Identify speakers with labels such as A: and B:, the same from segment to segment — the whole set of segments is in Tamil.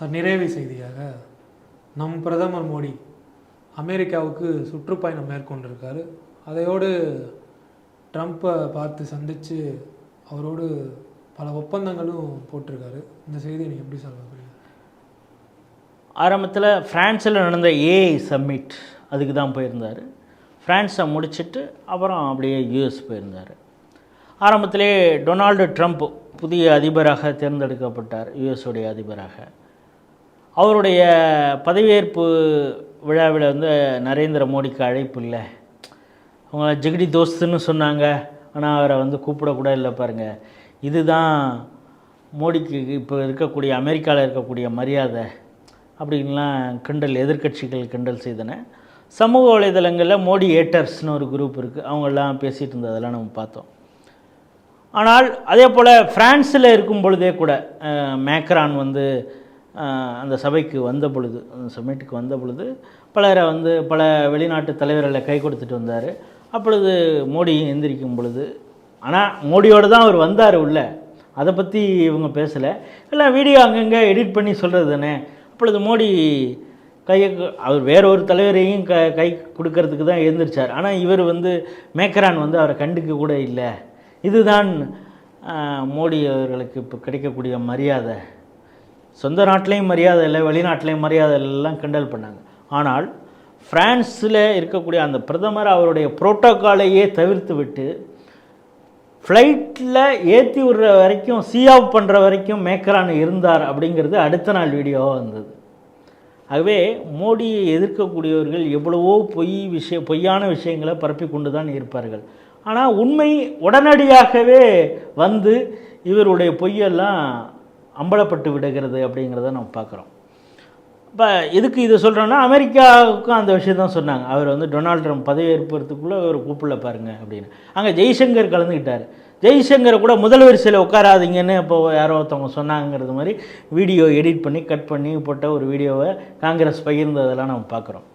A: நிறைவு செய்தியாக நம் பிரதமர் மோடி அமெரிக்காவுக்கு சுற்றுப்பயணம் மேற்கொண்டிருக்காரு. அதையோடு ட்ரம்ப்பை பார்த்து சந்தித்து அவரோடு பல ஒப்பந்தங்களும் போட்டிருக்காரு. இந்த செய்தியை நீங்கள் எப்படி சொல்ல முடியும்?
B: ஆரம்பத்தில் ஃப்ரான்ஸில் நடந்த ஏஐ சம்மிட் அதுக்கு தான் போயிருந்தார். ஃப்ரான்ஸை முடிச்சுட்டு அப்புறம் அப்படியே யூஎஸ் போயிருந்தார். ஆரம்பத்திலே டொனால்டு ட்ரம்ப் புதிய அதிபராக தேர்ந்தெடுக்கப்பட்டார், யூஎஸுடைய அதிபராக. அவருடைய பதவியேற்பு விழாவில் வந்து நரேந்திர மோடிக்கு அழைப்பு இல்லை. அவங்க ஜிகிடி தோஸ்துன்னு சொன்னாங்க, ஆனால் அவரை வந்து கூப்பிடக்கூட இல்லை. பாருங்கள், இதுதான் மோடிக்கு இப்போ இருக்கக்கூடிய அமெரிக்காவில் இருக்கக்கூடிய மரியாதை அப்படின்லாம் கிண்டல், எதிர்க்கட்சிகள் கிண்டல் செய்தன. சமூக வலைதளங்களில் மோடி ஏட்டர்ஸ்னு ஒரு குரூப் இருக்குது, அவங்கெல்லாம் பேசிகிட்டு இருந்ததெல்லாம் நம்ம பார்த்தோம். ஆனால் அதே போல் ஃப்ரான்ஸில் இருக்கும் பொழுதே கூட மேக்ரான் வந்து அந்த சபைக்கு வந்த பொழுது, அந்த சமிட்டுக்கு வந்த பொழுது பலரை வந்து பல வெளிநாட்டு தலைவர்களை கை கொடுத்துட்டு வந்தார். அப்பொழுது மோடி எந்திரிக்கும் பொழுது, ஆனால் மோடியோடு தான் அவர் வந்தார் உள்ள, அதை பற்றி இவங்க பேசலை. எல்லாம் வீடியோ அங்கங்கே எடிட் பண்ணி சொல்கிறது தானே. அப்பொழுது மோடி கையை, அவர் வேற ஒரு தலைவரையும் கை கொடுக்கறதுக்கு தான் எழுந்திரிச்சார். ஆனால் இவர் வந்து மேக்ரான் வந்து அவரை கண்டுக்க கூட இல்லை. இதுதான் மோடி அவர்களுக்கு இப்போ கிடைக்கக்கூடிய மரியாதை. சொந்த நாட்டிலையும் மரியாதை இல்லை, வெளிநாட்டிலையும் மரியாதை எல்லாம் கிண்டல் பண்ணாங்க. ஆனால் ஃப்ரான்ஸில் இருக்கக்கூடிய அந்த பிரதமர் அவருடைய புரோட்டோக்காலையே தவிர்த்து விட்டு ஃப்ளைட்டில் ஏற்றி விடுற வரைக்கும், ஆஃப் பண்ணுற வரைக்கும் மேக்ரான் இருந்தார் அப்படிங்கிறது அடுத்த நாள் வீடியோவாக வந்தது. ஆகவே மோடியை எதிர்க்கக்கூடியவர்கள் எவ்வளவோ பொய்யான விஷயங்களை பரப்பி கொண்டு தான் இருப்பார்கள். ஆனால் உண்மை உடனடியாகவே வந்து இவருடைய பொய்யெல்லாம் அம்பலப்பட்டு விடுகிறது அப்படிங்கிறத நம்ம பார்க்குறோம். இப்போ எதுக்கு இதை சொல்கிறோன்னா, அமெரிக்காவுக்கும் அந்த விஷயம் தான் சொன்னாங்க. அவர் வந்து டொனால்டு ட்ரம்ப் பதவியேற்புறதுக்குள்ளே அவர் கூப்பிடல பாருங்க அப்படின்னு. அங்கே ஜெய்சங்கர் கலந்துக்கிட்டார். ஜெய்சங்கரை கூட முதல் வரிசையில் உட்காராதீங்கன்னு இப்போ யாரோ ஒருத்தவங்க சொன்னாங்கிறது மாதிரி வீடியோ எடிட் பண்ணி கட் பண்ணி போட்ட ஒரு வீடியோவை காங்கிரஸ் பகிர்ந்ததெல்லாம் நம்ம பார்க்குறோம்.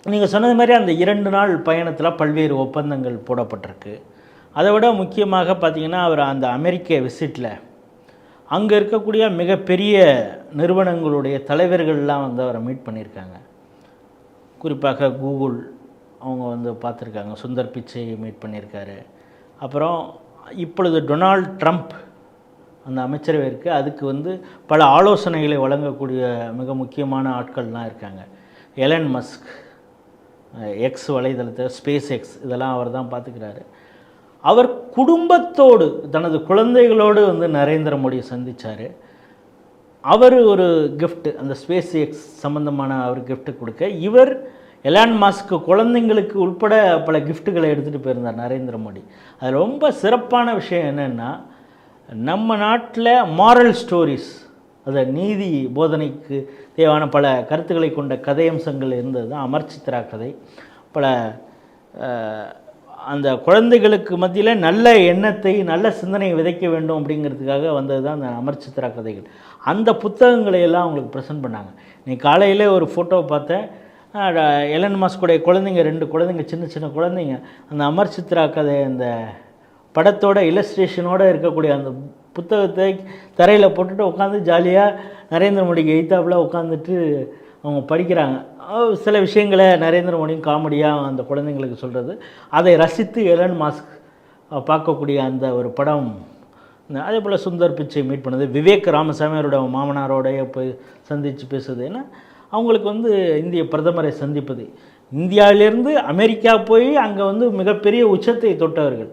B: நீங்கள் சொன்னது மாதிரி அந்த 2 நாள் பயணத்தில் பல்வேறு ஒப்பந்தங்கள் போடப்பட்டிருக்கு. அதை விட முக்கியமாக பார்த்திங்கன்னா, அவர் அந்த அமெரிக்க விசிட்டில் அங்கே இருக்கக்கூடிய மிகப்பெரிய நிறுவனங்களுடைய தலைவர்கள்லாம் வந்து அவரை மீட் பண்ணியிருக்காங்க. குறிப்பாக கூகுள் அவங்க வந்து பார்த்துருக்காங்க. சுந்தர் பிச்சையை மீட் பண்ணியிருக்காரு. அப்புறம் இப்பொழுது டொனால்டு ட்ரம்ப் அந்த அமைச்சரவை இருக்குது, அதுக்கு வந்து பல ஆலோசனைகளை வழங்கக்கூடிய மிக முக்கியமான ஆட்கள்லாம் இருக்காங்க. எலன் மஸ்க், எக்ஸ் வலைதளத்தை, ஸ்பேஸ் எக்ஸ், இதெல்லாம் அவர் தான் பார்த்துக்கிறாரு. அவர் குடும்பத்தோடு தனது குழந்தைகளோடு வந்து நரேந்திர மோடியை சந்தித்தார். அவர் ஒரு கிஃப்ட், அந்த ஸ்பேஸ் எக்ஸ் சம்மந்தமான அவர் கிஃப்ட் கொடுக்க, இவர் எலான் மாஸ்க் குழந்தைங்களுக்கு உட்பட பல கிஃப்ட்டுகளை எடுத்துகிட்டு போயிருந்தார் நரேந்திர மோடி. அது ரொம்ப சிறப்பான விஷயம் என்னென்னா, நம்ம நாட்டில் மாரல் ஸ்டோரிஸ், அதை நீதி போதனைக்கு தேவையான பல கருத்துக்களை கொண்ட கதையம்சங்கள் இருந்தது தான் அமர் சித்ரா கதை. பல அந்த குழந்தைகளுக்கு மத்தியில் நல்ல எண்ணத்தை, நல்ல சிந்தனையை விதைக்க வேண்டும் அப்படிங்கிறதுக்காக வந்தது தான் அந்த அமர் சித்ரா கதைகள். அந்த புத்தகங்களை எல்லாம் அவங்களுக்கு ப்ரெசென்ட் பண்ணாங்க. நீ காலையில் ஒரு ஃபோட்டோவை பார்த்தேன், எலன் மாஸ்குடைய குழந்தைங்க, 2 குழந்தைங்க, சின்ன சின்ன குழந்தைங்க, அந்த அமர் சித்ரா கதை அந்த படத்தோட இல்லஸ்ட்ரேஷனோடு இருக்கக்கூடிய அந்த புத்தகத்தை தரையில் போட்டுட்டு உட்காந்து ஜாலியாக நரேந்திர மோடிக்கு எய்த்தாப்பில் உட்காந்துட்டு அவங்க படிக்கிறாங்க. சில விஷயங்களை நரேந்திர மோடியும் காமெடியாக அந்த குழந்தைங்களுக்கு சொல்கிறது, அதை ரசித்து எலன் மாஸ்க் பார்க்கக்கூடிய அந்த ஒரு படம். அதே போல் சுந்தர் பிச்சை மீட் பண்ணது, விவேக் ராமசாமி அவரோட மாமனாரோடைய போய் சந்தித்து பேசுது. ஏன்னா அவங்களுக்கு வந்து இந்திய பிரதமரை சந்திப்பது, இந்தியாவிலேருந்து அமெரிக்கா போய் அங்கே வந்து மிகப்பெரிய உச்சத்தை தொட்டவர்கள்.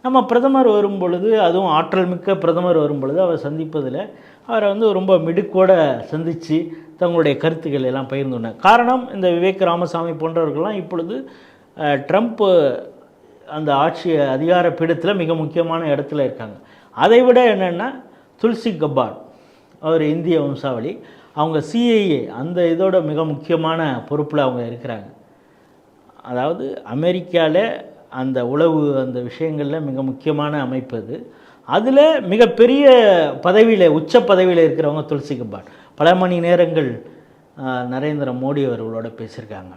B: நம்ம பிரதமர் வரும் பொழுது, அதுவும் ஆற்றல் மிக்க பிரதமர் வரும் பொழுது அவர் சந்திப்பதில் அவரை வந்து ரொம்ப மிடுக்கோடு சந்தித்து தங்களுடைய கருத்துக்கள் எல்லாம் பகிர்ந்துள்ளார். காரணம், இந்த விவேக் ராமசாமி போன்றவர்கள்லாம் இப்பொழுது ட்ரம்ப் அந்த ஆட்சி அதிகார பீடத்தில் மிக முக்கியமான இடத்துல இருக்காங்க. அதை விட என்னென்னா, துல்சி கபாட், அவர் இந்திய வம்சாவளி, அவங்க சிஐஏ அந்த இதோட மிக முக்கியமான பொறுப்பில் அவங்க இருக்கிறாங்க. அதாவது அமெரிக்காவில் அந்த உளவு அந்த விஷயங்களில் மிக முக்கியமான அமைப்பு அது. அதில் மிகப்பெரிய பதவியில், உச்ச பதவியில் இருக்கிறவங்க துல்சி கபாட். பல மணி நேரங்கள் நரேந்திர மோடி அவர்களோட பேசியிருக்காங்க.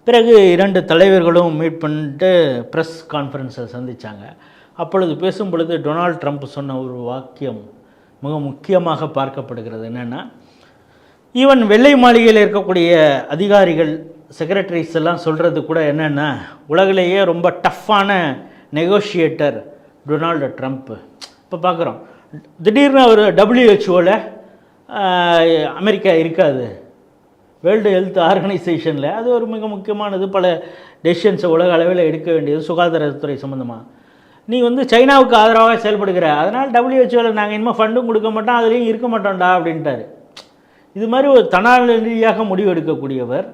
B: பிறகு 2 தலைவர்களும் மீட் பண்ணிட்டு ப்ரெஸ் கான்ஃபரன்ஸை சந்தித்தாங்க. அப்பொழுது பேசும் பொழுது டொனால்டு ட்ரம்ப் சொன்ன ஒரு வாக்கியம் மிக முக்கியமாக பார்க்கப்படுகிறது. என்னென்னா, ஈவன் வெள்ளை மாளிகையில் இருக்கக்கூடிய அதிகாரிகள், செக்ரட்டரிஸ் எல்லாம் சொல்கிறது கூட என்னென்னா, உலகிலேயே ரொம்ப டஃப்பான நெகோஷியேட்டர் டொனால்டு ட்ரம்ப்பு. இப்போ பார்க்குறோம், திடீர்னு ஒரு WHO அமெரிக்கா இருக்காது, வேர்ல்டு ஹெல்த் ஆர்கனைசேஷனில் அது ஒரு மிக முக்கியமானது, பல டெசிஷன்ஸை உலக அளவில் எடுக்க வேண்டியது சுகாதாரத்துறை சம்மந்தமாக. நீ வந்து சைனாவுக்கு ஆதரவாக செயல்படுகிற, அதனால் WHO நாங்கள் இனிமேல் ஃபண்டும் கொடுக்க மாட்டோம், அதுலேயும் இருக்க மாட்டோம்டா அப்படின்ட்டார். இது மாதிரி ஒரு தனாலடியாக முடிவு எடுக்கக்கூடியவர்.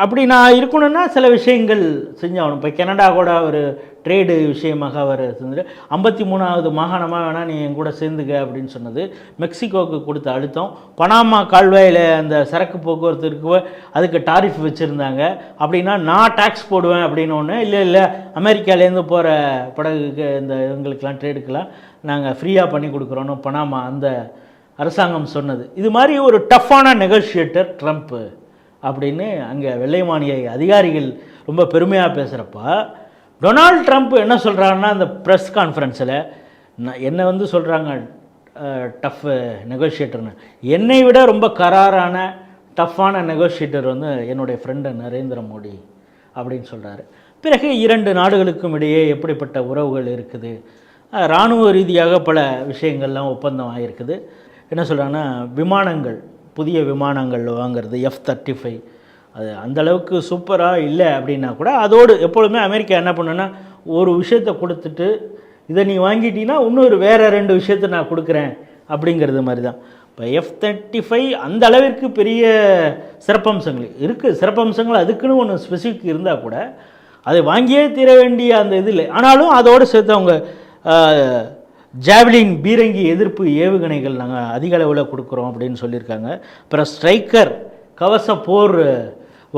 B: அப்படி நான் இருக்கணும்னா சில விஷயங்கள் செஞ்சாகணும். இப்போ கனடா கூட ஒரு ட்ரேடு விஷயமாக அவர் செஞ்சு 53வது மாகாணமாக வேணால் நீ என் கூட சேர்ந்துக்க அப்படின்னு சொன்னது. மெக்சிகோவுக்கு கொடுத்த அழுத்தம், பனாமா கால்வாயில் அந்த சரக்கு போக்குவரத்து இருக்கு, அதுக்கு டாரிஃப் வச்சுருந்தாங்க. அப்படின்னா நான் டேக்ஸ் போடுவேன் அப்படின்னு ஒன்று, இல்லை அமெரிக்காலேருந்து போகிற படகுக்கு இந்த இவங்களுக்கெல்லாம் ட்ரேடுக்கெலாம் நாங்கள் ஃப்ரீயாக பண்ணி கொடுக்குறோன்னு பனாமா அந்த அரசாங்கம் சொன்னது. இது மாதிரி ஒரு டஃப்பான நெகோஷியேட்டர் ட்ரம்ப்பு அப்படின்னு அங்கே வெள்ளை மாளிகை அதிகாரிகள் ரொம்ப பெருமையாக பேசுகிறப்ப, டொனால்டு ட்ரம்ப் என்ன சொல்கிறாங்கன்னா அந்த ப்ரெஸ் கான்ஃபரன்ஸில் என்னை வந்து சொல்கிறாங்க டஃப் நெகோஷியேட்டர்னு. என்னை விட ரொம்ப கராரான டஃப்பான நெகோஷியேட்டர் வந்து என்னுடைய ஃப்ரெண்டு நரேந்திர மோடி அப்படின்னு சொல்கிறாரு. பிறகு 2 நாடுகளுக்கும் இடையே எப்படிப்பட்ட உறவுகள் இருக்குது, இராணுவ ரீதியாக பல விஷயங்கள்லாம் ஒப்பந்தம் ஆகிருக்குது. என்ன சொல்கிறாங்கன்னா, விமானங்கள், புதிய விமானங்கள் வாங்கிறது F-35, அது அந்தளவுக்கு சூப்பராக இல்லை அப்படின்னா கூட அதோடு எப்பொழுதுமே அமெரிக்கா என்ன பண்ணுன்னா, ஒரு விஷயத்தை கொடுத்துட்டு இதை நீ வாங்கிட்டீங்கன்னா இன்னொரு வேறு 2 விஷயத்தை நான் கொடுக்குறேன் அப்படிங்கிறது மாதிரி தான். இப்போ F-35 அந்த அளவிற்கு பெரிய சிறப்பம்சங்கள் இருக்குது. சிறப்பம்சங்கள் அதுக்குன்னு ஒன்று ஸ்பெசிஃபிக் இருந்தால் கூட அதை வாங்கியே தீர வேண்டிய அந்த இது இல்லை. ஆனாலும் அதோடு சேர்த்து அவங்க ஜாவ்லின் பீரங்கி எதிர்ப்பு ஏவுகணைகள் நாங்கள் அதிக அளவில் கொடுக்குறோம் அப்படின்னு சொல்லியிருக்காங்க. அப்புறம் ஸ்ட்ரைக்கர் கவச போர்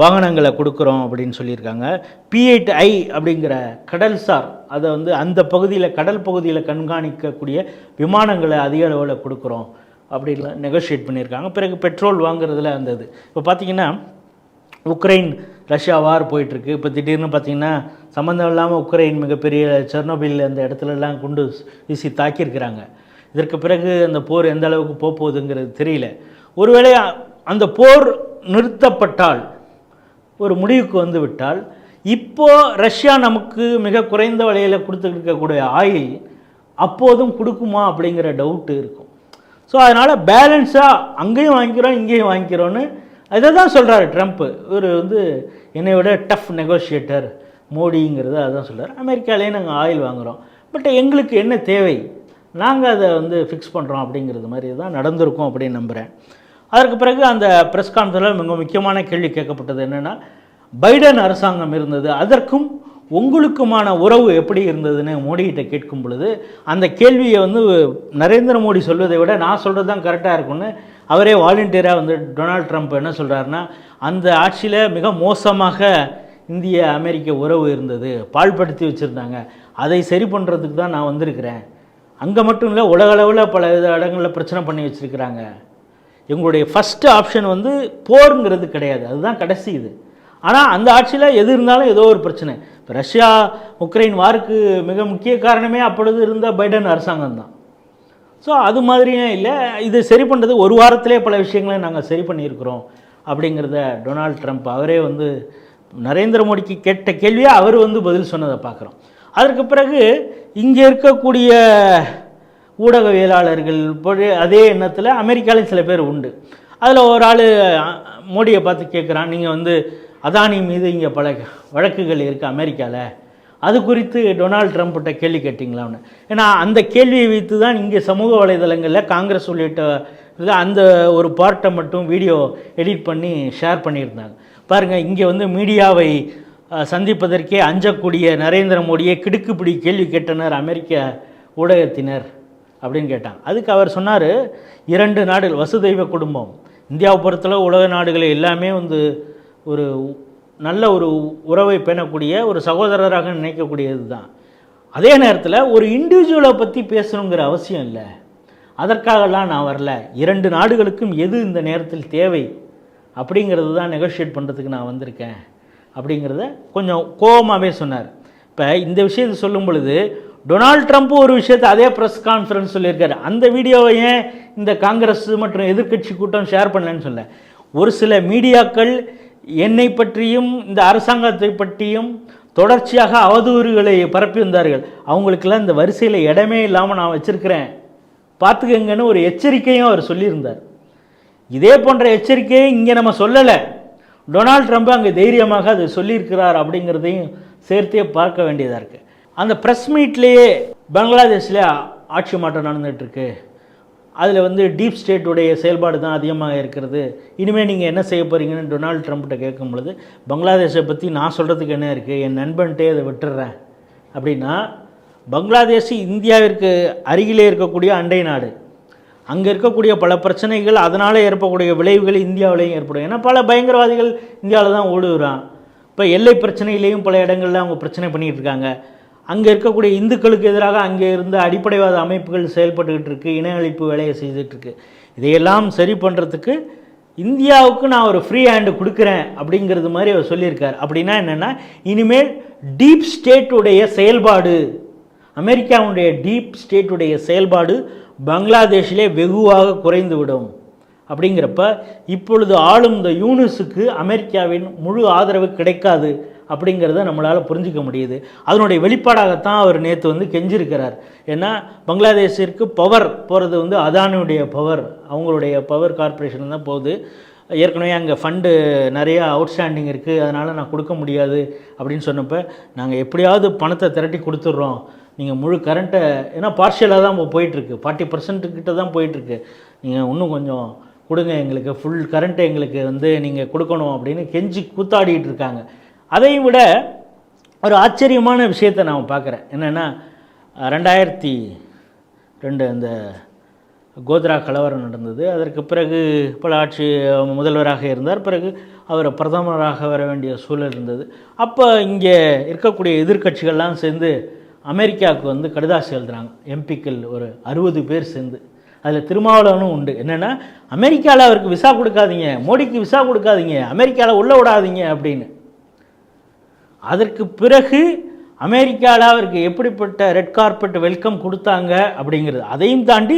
B: வாகனங்களை கொடுக்குறோம் அப்படின்னு சொல்லியிருக்காங்க. P-8I அப்படிங்கிற கடல்சார், அதை வந்து அந்த பகுதியில் கடல் பகுதியில் கண்காணிக்கக்கூடிய விமானங்களை அதிக அளவில் கொடுக்குறோம் அப்படின்லாம் நெகோஷியேட் பண்ணியிருக்காங்க. பிறகு பெட்ரோல் வாங்குறதுல அந்த இது. இப்போ பார்த்திங்கன்னா உக்ரைன் ரஷ்யா வார் போயிட்டுருக்கு. இப்போ திடீர்னு பார்த்திங்கன்னா சம்மந்தம் இல்லாமல் உக்ரைன் மிகப்பெரிய செர்னோபில் அந்த இடத்துலலாம் குண்டு வீசி தாக்கியிருக்கிறாங்க. இதற்கு பிறகு அந்த போர் எந்த அளவுக்கு போகுதுங்கிறது தெரியல. ஒருவேளை அந்த போர் நிறுத்தப்பட்டால், ஒரு முடிவுக்கு வந்து விட்டால், இப்போது ரஷ்யா நமக்கு மிக குறைந்த விலையில் கொடுத்துட்டு இருக்கக்கூடிய ஆயில் அப்போதும் கொடுக்குமா அப்படிங்கிற டவுட்டு இருக்கும். ஸோ அதனால் பேலன்ஸாக அங்கேயும் வாங்கிக்கிறோம் இங்கேயும் வாங்கிக்கிறோன்னு அதை தான் சொல்கிறாரு ட்ரம்ப்பு. இவர் வந்து என்னை விட டஃப் நெகோஷியேட்டர் மோடிங்கிறது அதான் சொல்கிறார். அமெரிக்காலேயே நாங்கள் ஆயில் வாங்குகிறோம், பட் எங்களுக்கு என்ன தேவை நாங்கள் அதை வந்து ஃபிக்ஸ் பண்ணுறோம் அப்படிங்கிறது மாதிரி தான் நடந்திருக்கும் அப்படின்னு நம்புகிறேன். அதற்கு பிறகு அந்த ப்ரெஸ் கான்ஃபரன்ஸில் மிக முக்கியமான கேள்வி கேட்கப்பட்டது என்னென்னா, பைடன் அரசாங்கம் இருந்தது, அதற்கும் உங்களுக்குமான உறவு எப்படி இருந்ததுன்னு மோடிகிட்ட கேட்கும் பொழுது அந்த கேள்வியை வந்து நரேந்திர மோடி சொல்வதை விட நான் சொல்கிறது தான் கரெக்டாக இருக்கும்னு அவரே வாலண்டியராக வந்து டொனால்டு ட்ரம்ப் என்ன சொல்கிறாருன்னா, அந்த ஆட்சியில் மிக மோசமாக இந்திய அமெரிக்க உறவு இருந்தது, பாழ்படுத்தி வச்சுருந்தாங்க, அதை சரி பண்ணுறதுக்கு தான் நான் வந்திருக்கிறேன். அங்கே மட்டும் இல்லை, உலகளவில் பல இடங்களில் பிரச்சனை பண்ணி வச்சுருக்கிறாங்க. எங்களுடைய ஃபஸ்ட்டு ஆப்ஷன் வந்து போருங்கிறது கிடையாது, அதுதான் கடைசி இது. ஆனால் அந்த ஆட்சியில் எது இருந்தாலும் ஏதோ ஒரு பிரச்சனை. இப்போ ரஷ்யா உக்ரைன் வாருக்கு மிக முக்கிய காரணமே அப்பொழுது இருந்த பைடன் அரசாங்கம் தான். ஸோ அது மாதிரியே இல்லை, இது சரி பண்ணுறது ஒரு வாரத்திலே பல விஷயங்களை நாங்கள் சரி பண்ணியிருக்கிறோம் அப்படிங்கிறத டொனால்டு ட்ரம்ப் அவரே வந்து நரேந்திர மோடிக்கு கேட்ட கேள்வியை அவர் வந்து பதில் சொன்னதை பார்க்குறோம். அதற்கு பிறகு இங்கே இருக்கக்கூடிய ஊடகவியலாளர்கள் அதே எண்ணத்தில் அமெரிக்காலையும் சில பேர் உண்டு. அதில் ஒரு ஆள் மோடியை பார்த்து கேட்குறான், நீங்கள் வந்து அதானி மீது இங்கே பல வழக்குகள் இருக்குது அமெரிக்காவில், அது குறித்து டொனால்டு ட்ரம்ப்கிட்ட கேள்வி கேட்டிங்களான்னு. ஏன்னா அந்த கேள்வியை வைத்து தான் இங்கே சமூக வலைதளங்களில் காங்கிரஸ் உள்ளிட்ட அந்த ஒரு பார்ட்டை மட்டும் வீடியோ எடிட் பண்ணி ஷேர் பண்ணியிருந்தாங்க. பாருங்கள், இங்கே வந்து மீடியாவை சந்திப்பதற்கே அஞ்சக்கூடிய நரேந்திர மோடியை கிடுக்குப்பிடி கேள்வி கேட்டனர் அமெரிக்க ஊடகத்தினர் அப்படின்னு கேட்டாங்க. அதுக்கு அவர் சொன்னார், 2 நாடுகள் வசுதெய்வ குடும்பம், இந்தியாவை பொறுத்தளவு உலக நாடுகளை எல்லாமே வந்து ஒரு நல்ல ஒரு உறவை பேணக்கூடிய ஒரு சகோதரராக நினைக்கக்கூடியது தான். அதே நேரத்தில் ஒரு இண்டிவிஜுவலை பற்றி பேசணுங்கிற அவசியம் இல்லை, அதற்காகலாம் நான் வரல, 2 நாடுகளுக்கும் எது இந்த நேரத்தில் தேவை அப்படிங்கிறது தான் நெகோஷியேட் பண்ணுறதுக்கு நான் வந்திருக்கேன் அப்படிங்கிறத கொஞ்சம் கோபமாகவே சொன்னார். இப்போ இந்த விஷயத்தை சொல்லும் பொழுது டொனால்ட் ட்ரம்ப் ஒரு விஷயத்தை அதே ப்ரெஸ் கான்ஃபரன்ஸ் சொல்லியிருக்காரு. அந்த வீடியோவை ஏன் இந்த காங்கிரஸ் மற்றும் எதிர்க்கட்சி கூட்டம் ஷேர் பண்ணலன்னு சொல்ல, ஒரு சில மீடியாக்கள் என்னை பற்றியும் இந்த அரசாங்கத்தை பற்றியும் தொடர்ச்சியாக அவதூறுகளை பரப்பி வந்தார்கள். அவங்களுக்கெல்லாம் இந்த வரிசையில் இடமே இல்லாமல் நான் வச்சுருக்கிறேன், பார்த்துக்கங்கன்னு ஒரு எச்சரிக்கையும் அவர் சொல்லியிருந்தார். இதே போன்ற எச்சரிக்கையை இங்கே நம்ம சொல்லலை, டொனால்ட் ட்ரம்ப் அங்கே தைரியமாக அது சொல்லியிருக்கிறார் அப்படிங்கிறதையும் சேர்த்தே பார்க்க வேண்டியதாக இருக்குது. அந்த ப்ரெஸ் மீட்லேயே பங்களாதேஷில் ஆட்சி மாற்றம் நடந்துகிட்ருக்கு, அதில் டீப் ஸ்டேட்டுடைய செயல்பாடு தான் அதிகமாக இருக்கிறது, இனிமேல் நீங்கள் என்ன செய்ய போகிறீங்கன்னு டொனால்ட் ட்ரம்ப்கிட்ட கேட்கும் பொழுது, பங்களாதேஷை பற்றி நான் சொல்கிறதுக்கு என்ன இருக்குது, என் நண்பன்ட்டே அதை விட்டுடுறேன் அப்படின்னா, பங்களாதேஷ் இந்தியாவிற்கு அருகிலே இருக்கக்கூடிய அண்டை நாடு, அங்கே இருக்கக்கூடிய பல பிரச்சனைகள் அதனால் ஏற்படக்கூடிய விளைவுகள் இந்தியாவிலையும் ஏற்படும். ஏன்னா பல பயங்கரவாதிகள் இந்தியாவில் தான் ஓடுகிறான். இப்போ எல்லை பிரச்சனையிலையும் பல இடங்களில் அவங்க பிரச்சனை பண்ணிகிட்டு இருக்காங்க. அங்கே இருக்கக்கூடிய இந்துக்களுக்கு எதிராக அங்கே இருந்த அடிப்படைவாத அமைப்புகள் செயல்பட்டுக்கிட்டு இருக்கு, இன அழிப்பு வேலையை செய்துட்ருக்கு. இதையெல்லாம் சரி பண்ணுறதுக்கு இந்தியாவுக்கு நான் ஒரு ஃப்ரீ ஹேண்டு கொடுக்குறேன் அப்படிங்கிறது மாதிரி அவர் சொல்லியிருக்கார். அப்படின்னா என்னென்னா, இனிமேல் டீப் ஸ்டேட்டுடைய செயல்பாடு, அமெரிக்காவுடைய டீப் ஸ்டேட்டுடைய செயல்பாடு பங்களாதேஷிலே வெகுவாக குறைந்துவிடும். அப்படிங்கிறப்ப இப்பொழுது ஆளும் இந்த யூனிஸுக்கு அமெரிக்காவின் முழு ஆதரவு கிடைக்காது அப்படிங்கிறத நம்மளால் புரிஞ்சிக்க முடியுது. அதனுடைய வெளிப்பாடாகத்தான் அவர் நேற்று கெஞ்சிருக்கிறார். ஏன்னா பங்களாதேஷிற்கு பவர் போகிறது அதானியுடைய பவர், அவங்களுடைய பவர் கார்ப்பரேஷன் தான் போகுது. ஏற்கனவே அங்கே ஃபண்டு நிறையா அவுட்ஸ்டாண்டிங் இருக்குது, அதனால் நான் கொடுக்க முடியாது அப்படின்னு சொன்னப்போ, நாங்கள் எப்படியாவது பணத்தை திரட்டி கொடுத்துட்றோம், நீங்கள் முழு கரண்ட்டை, ஏன்னா பார்ஷியலாக தான் போயிட்டுருக்கு, 40% கிட்ட தான் போயிட்டுருக்கு, நீங்கள் இன்னும் கொஞ்சம் கொடுங்க, எங்களுக்கு ஃபுல் கரண்ட்டை எங்களுக்கு நீங்கள் கொடுக்கணும் அப்படின்னு கெஞ்சி கூத்தாடிட்டு இருக்காங்க. அதையும் விட ஒரு ஆச்சரியமான விஷயத்தை நான் பார்க்குறேன். என்னென்னா 2002 அந்த கோத்ரா கலவரம் நடந்தது. அதற்கு பிறகு பல ஆட்சி முதல்வராக இருந்தார். பிறகு அவர் பிரதமராக வர வேண்டிய சூழல் இருந்தது. அப்போ இங்கே இருக்கக்கூடிய எதிர்க்கட்சிகள்லாம் சேர்ந்து அமெரிக்காவுக்கு கடிதாசி எழுதுகிறாங்க. எம்பிக்கள் ஒரு 60 பேர் சேர்ந்து, அதில் திருமாவளவனும் உண்டு. என்னென்னா, அமெரிக்காவில் அவருக்கு விசா கொடுக்காதீங்க, மோடிக்கு விசா கொடுக்காதீங்க, அமெரிக்காவில் உள்ள விடாதீங்க அப்படின்னு. அதற்கு பிறகு அமெரிக்காவில் அவருக்கு எப்படிப்பட்ட ரெட் கார்பெட் வெல்கம் கொடுத்தாங்க அப்படிங்கிறது, அதையும் தாண்டி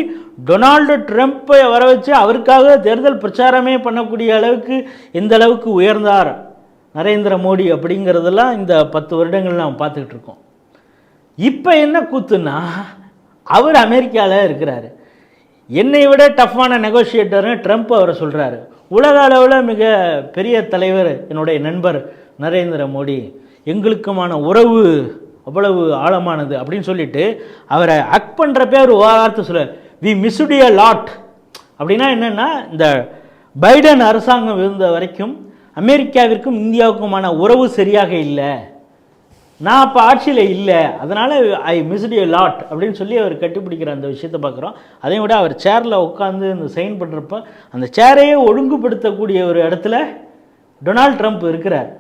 B: டொனால்டு ட்ரம்ப்பை வர வச்சு அவருக்காக தேர்தல் பிரச்சாரமே பண்ணக்கூடிய அளவுக்கு எந்த அளவுக்கு உயர்ந்தார் நரேந்திர மோடி அப்படிங்கிறதெல்லாம் இந்த 10 வருடங்கள் நாம் பார்த்துக்கிட்டு இருக்கோம். இப்போ என்ன கூத்துன்னா, அவர் அமெரிக்காவில் இருக்கிறாரு, என்னை விட டஃப்பான நெகோஷியேட்டர்னு ட்ரம்ப் அவரை சொல்கிறாரு. உலக அளவில் மிக பெரிய தலைவர் என்னுடைய நண்பர் நரேந்திர மோடி, எங்களுக்குமான உறவு அவ்வளவு ஆழமானது அப்படின்னு சொல்லிட்டு அவரை அக் பண்ணுறப்பே ஒரு வார்த்தை சொல்கிறார், வி மிஸ்டு எ லாட். அப்படின்னா என்னென்னா, இந்த பைடன் அரசாங்கம் இருந்த வரைக்கும் அமெரிக்காவிற்கும் இந்தியாவுக்குமான உறவு சரியாக இல்லை, நான் அப்போ ஆட்சியில் இல்லை, அதனால் ஐ மிஸ்டு எ லாட் அப்படின்னு சொல்லி அவர் கட்டிப்பிடிக்கிற அந்த விஷயத்தை பார்க்குறோம். அதையும் விட அவர் சேரில் உட்காந்து இந்த சைன் பண்ணுறப்ப அந்த சேரையே ஒழுங்குபடுத்தக்கூடிய ஒரு இடத்துல டொனால்ட் ட்ரம்ப் இருக்கிறார்.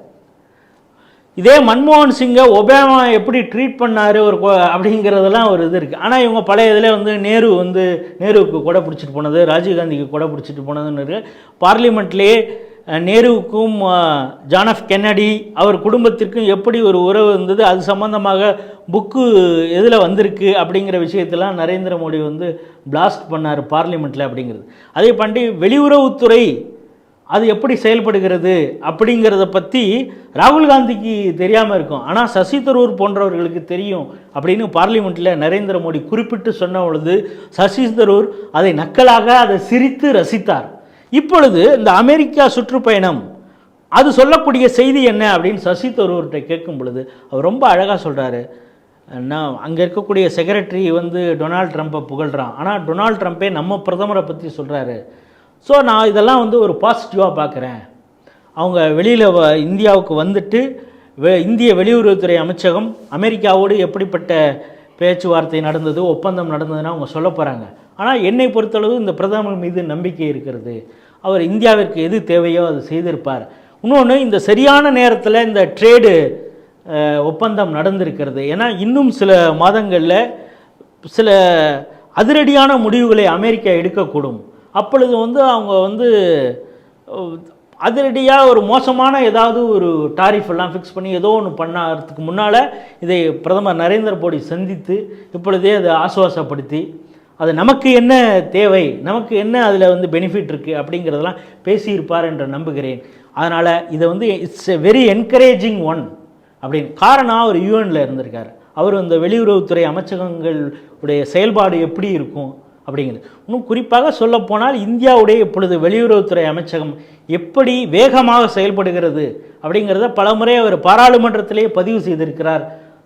B: இதே மன்மோகன் சிங்கை ஒபாமா எப்படி ட்ரீட் பண்ணார் ஒரு அப்படிங்கிறதெல்லாம் ஒரு இது இருக்குது. ஆனால் இவங்க பழைய இதில் நேருவுக்கு கொடை பிடிச்சிட்டு போனது, ராஜீவ்காந்திக்கு கொடை பிடிச்சிட்டு போனதுன்னு இருக்குது. பார்லிமெண்ட்லேயே நேருவுக்கும் ஜான் எஃப் கென்னடி அவர் குடும்பத்திற்கும் எப்படி ஒரு உறவு இருந்தது, அது சம்பந்தமாக புக்கு எதில் வந்திருக்கு அப்படிங்கிற விஷயத்தெல்லாம் நரேந்திர மோடி பிளாஸ்ட் பண்ணார் பார்லிமெண்ட்டில் அப்படிங்கிறது. அதே பண்ணி வெளியுறவுத்துறை அது எப்படி செயல்படுகிறது அப்படிங்கிறத பற்றி ராகுல் காந்திக்கு தெரியாமல் இருக்கும், ஆனால் சசி தரூர் போன்றவர்களுக்கு தெரியும் அப்படின்னு பார்லிமெண்ட்டில் நரேந்திர மோடி குறிப்பிட்டு சொன்ன பொழுது சசி தரூர் அதை நக்கலாக அதை சிரித்து ரசித்தார். இப்பொழுது இந்த அமெரிக்கா சுற்றுப்பயணம் அது சொல்லக்கூடிய செய்தி என்ன அப்படின்னு சசி தரூர்கிட்ட கேட்கும் பொழுது அவர் ரொம்ப அழகாக சொல்கிறாரு. நான் அங்கே இருக்கக்கூடிய செக்ரட்டரி டொனால்ட் ட்ரம்ப்பை புகழ்கிறான், ஆனால் டொனால்ட் ட்ரம்ப்பே நம்ம பிரதமரை பற்றி சொல்கிறாரு. ஸோ நான் இதெல்லாம் ஒரு பாசிட்டிவாக பார்க்குறேன். அவங்க வெளியில் இந்தியாவுக்கு வந்துட்டு இந்திய வெளியுறவுத்துறை அமைச்சகம் அமெரிக்காவோடு எப்படிப்பட்ட பேச்சுவார்த்தை நடந்தது, ஒப்பந்தம் நடந்ததுன்னா அவங்க சொல்ல போகிறாங்க. ஆனால் என்னை பொறுத்தளவு இந்த பிரதமர் மீது நம்பிக்கை இருக்கிறது, அவர் இந்தியாவிற்கு எது தேவையோ அது செய்திருப்பார். இன்னொன்று, இந்த சரியான நேரத்தில் இந்த ட்ரேடு ஒப்பந்தம் நடந்திருக்கிறது. ஏன்னா இன்னும் சில மாதங்களில் சில அதிரடியான முடிவுகளை அமெரிக்கா எடுக்கக்கூடும். அப்பொழுது அவங்க அதிரடியாக ஒரு மோசமான ஏதாவது ஒரு டாரிஃப் எல்லாம் ஃபிக்ஸ் பண்ணி ஏதோ ஒன்று பண்ணறதுக்கு முன்னால் இதை பிரதமர் நரேந்திர மோடி சந்தித்து இப்பொழுதே அதை ஆசுவாசப்படுத்தி அது நமக்கு என்ன தேவை, நமக்கு என்ன அதில் வந்து பெனிஃபிட் இருக்குது அப்படிங்கிறதெல்லாம் பேசியிருப்பார் என்று நம்புகிறேன். அதனால் இதை வந்து it's a very encouraging one அப்படின்னு. காரணம் அவர் யூஎனில் இருந்திருக்கார். அவர் இந்த வெளியுறவுத்துறை அமைச்சகங்களுடைய செயல்பாடு எப்படி இருக்கும் அப்படிங்கிறது. இன்னும் குறிப்பாக சொல்லப்போனால் இந்தியாவுடைய இப்பொழுது வெளியுறவுத்துறை அமைச்சகம் எப்படி வேகமாக செயல்படுகிறது அப்படிங்கிறத பலமுறை அவர் பாராளுமன்றத்திலேயே பதிவு செய்திருக்கிறார்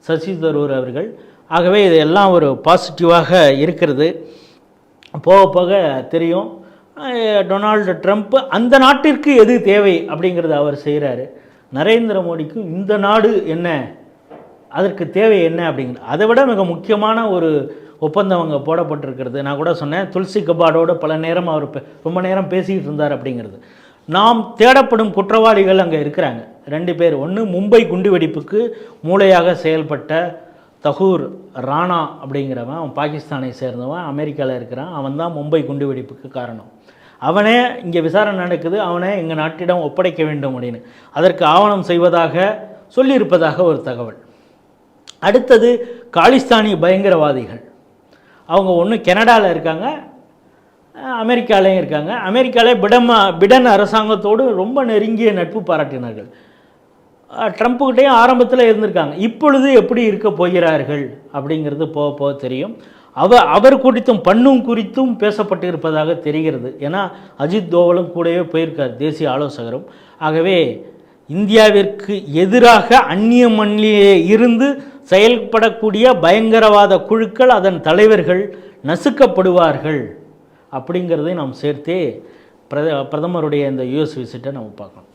B: சசி தரூர் அவர்கள். ஆகவே இதெல்லாம் ஒரு பாசிட்டிவாக இருக்கிறது. போக போக தெரியும் டொனால்டு ட்ரம்ப் அந்த நாட்டிற்கு எது தேவை அப்படிங்கிறத அவர் செய்கிறாரு. நரேந்திர மோடிக்கும் இந்த நாடு என்ன, அதற்கு தேவை என்ன அப்படிங்கிறது. அதை விட மிக முக்கியமான ஒரு ஒப்பந்தம் அங்கே போடப்பட்டிருக்கிறது. நான் கூட சொன்னேன், துளசி கபாடோடு பல நேரம் அவர் ரொம்ப நேரம் பேசிக்கிட்டு இருந்தார் அப்படிங்கிறது. நாம் தேடப்படும் குற்றவாளிகள் அங்கே இருக்கிறாங்க 2 பேர். ஒன்று மும்பை குண்டுவெடிப்புக்கு மூளையாக செயல்பட்ட தஹூர் ராணா அப்படிங்கிறவன், அவன் பாகிஸ்தானை சேர்ந்தவன், அமெரிக்காவில் இருக்கிறான். அவன் தான் மும்பை குண்டுவெடிப்புக்கு காரணம். அவனே இங்கே விசாரணை நடக்குது, அவனே எங்கள் நாட்டிடம் ஒப்படைக்க வேண்டும் அப்படின்னு அதற்கு ஆவணம் செய்வதாக சொல்லியிருப்பதாக ஒரு தகவல். அடுத்தது காலிஸ்தானி பயங்கரவாதிகள். அவங்க ஒன்று கனடாவில் இருக்காங்க, அமெரிக்காலையும் இருக்காங்க. அமெரிக்காவிலே பிடன் அரசாங்கத்தோடு ரொம்ப நெருங்கிய நட்பு பாராட்டினார்கள். ட்ரம்ப்புக்கிட்டேயும் ஆரம்பத்தில் இருந்திருக்காங்க. இப்பொழுது எப்படி இருக்க போகிறார்கள் அப்படிங்கிறது போக போக தெரியும். அவர் குறித்தும் பண்ணும் குறித்தும் பேசப்பட்டு இருப்பதாக தெரிகிறது. ஏன்னா அஜித் தோவலும் கூடவே போயிருக்கார், தேசிய ஆலோசகரும். ஆகவே இந்தியாவிற்கு எதிராக அந்நிய மண்ணிலே இருந்து செயல்படக்கூடிய பயங்கரவாத குழுக்கள், அதன் தலைவர்கள் நசுக்கப்படுவார்கள் அப்படிங்கிறதை நாம் சேர்த்தே பிரதமருடைய இந்த யுஎஸ் விசிட்டை நம்ம பார்க்கணும்.